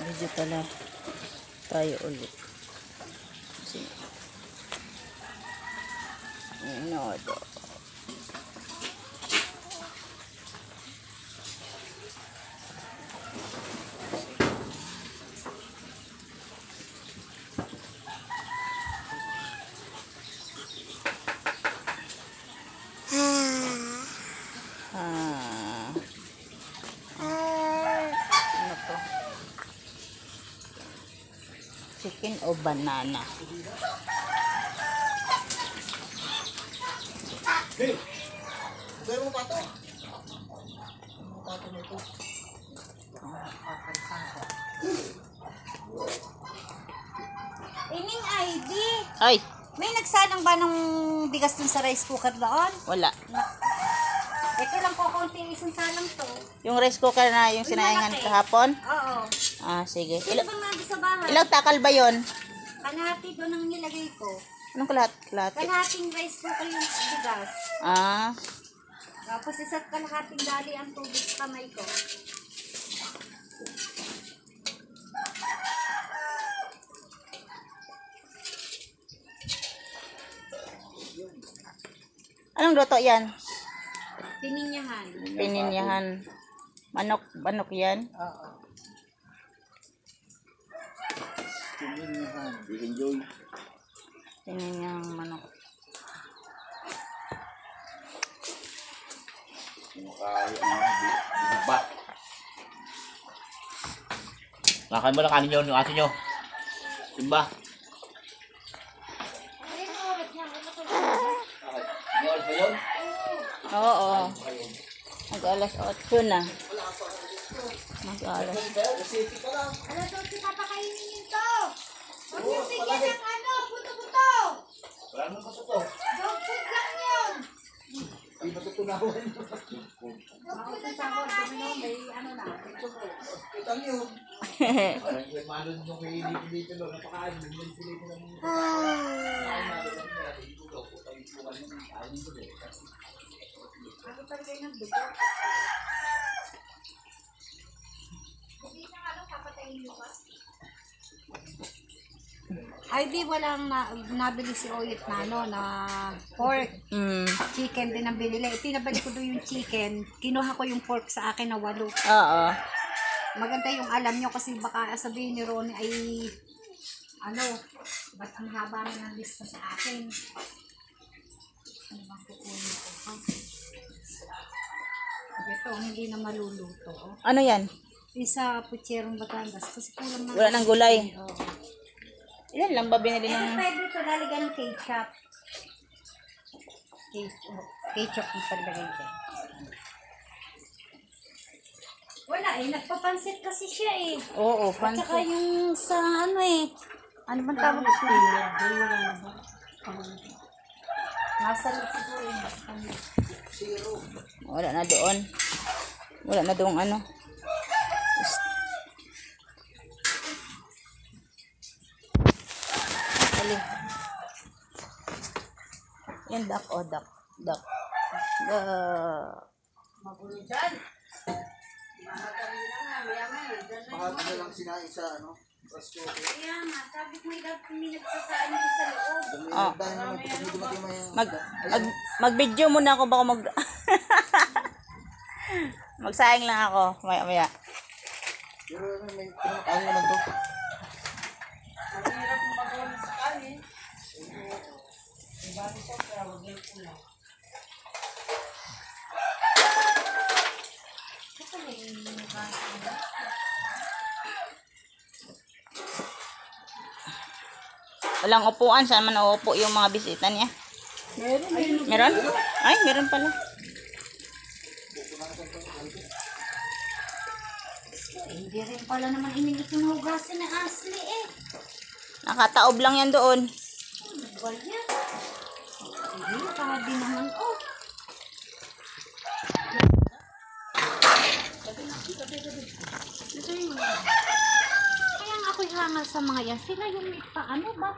Video pala tayo ulit. Kasi, ano ito? Ano to? Chicken o banana? Hey! Gawin mo pa ito. Tato mo ito. Ining ID. Ay! May nagsalang ba ng bigas dun sa rice cooker doon? Wala. Ito lang po konting isang salang to. Yung rice cooker na yung sinaingan kahapon? Oo. Ah, sige. Sino bang nandun sa bahay? Ilang takal ba yon? Kalahati doon ang nilagay ko. Anong kalahati? Kalahating rice cooker yung bigas. Ah, Tapos isa't kalahating dali ang tubig sa kamay ko. anong luto yan? Pininyahan. Pininyahan. Manok yan? Oo. Pininyahan. Enjoy. Pininyang manok. Bat. Nakain mo lang kanin yun, yung aso nyo. Simba. Oras ba yun? Oo. Mag-alas 8 na. Mag-alas. Ano to si papakainin nito? Huwag yung bigyan ng ano, buto-buto. Wala nang kaso to. Dog food lang yun. Hindi matutunawan. Dog food at saka may ano na, may tubo. Ito yun. Parang yung malon nyo kay dito no, napakain. Yung sila ko lang yung Ano talaga yung dugo? Hindi na ano, papatayin mo pa. Ay, di walang nabili si Oyet na ano, na pork. Chicken din ang binili. Pinabalik ko doon yung chicken. Kinuha ko yung pork sa akin na 8. Oo. Maganda yung alam nyo kasi baka sabihin ni Ronnie ay ano, ba't ang haba na ng lista sa akin? Ano bang kukunin ko? Ha? Ito, hindi na maluluto. Oh. Ano yan? Isa Pucherong Batangas. Kasi kulang na. Wala ng gulay. Oo. Ilan lang ba binili Ito ng... pwede ito, lalagyan ng ketchup. Ketchup yung paglagay ko. Wala eh, nagpapansit kasi siya eh. Oo, At pansit. saka yung sa ano eh. Ano bang tawag ko? Nasa loob siguro yung Wala na doon. Wala na doon ano. Alin. Yan, duck o duck. Duck. magulo dyan. Pakati na lang sinain sa ano. Pasko. Kaya nga, sabi ko may nagsasain ko sa loob. Oh. Dahil naman pag medyo matima yung... Mag-video muna ako baka magsayang lang ako maya. Pero may pinamakain naman to. Mahirap mo magawa sa kanin. Diba ito, pero wag yung ulang. Ito na yung Walang upuan, saan man uupo yung mga bisita niya? Meron? Ay, meron pala. hindi rin pala naman inilit yung hugasin ni Ashley eh. Nakataob lang yan doon. Bal yan. Hindi, nakabi naman oh. Ito yung kaya nga ako'y hangal sa mga yan. Sila yung paano ba?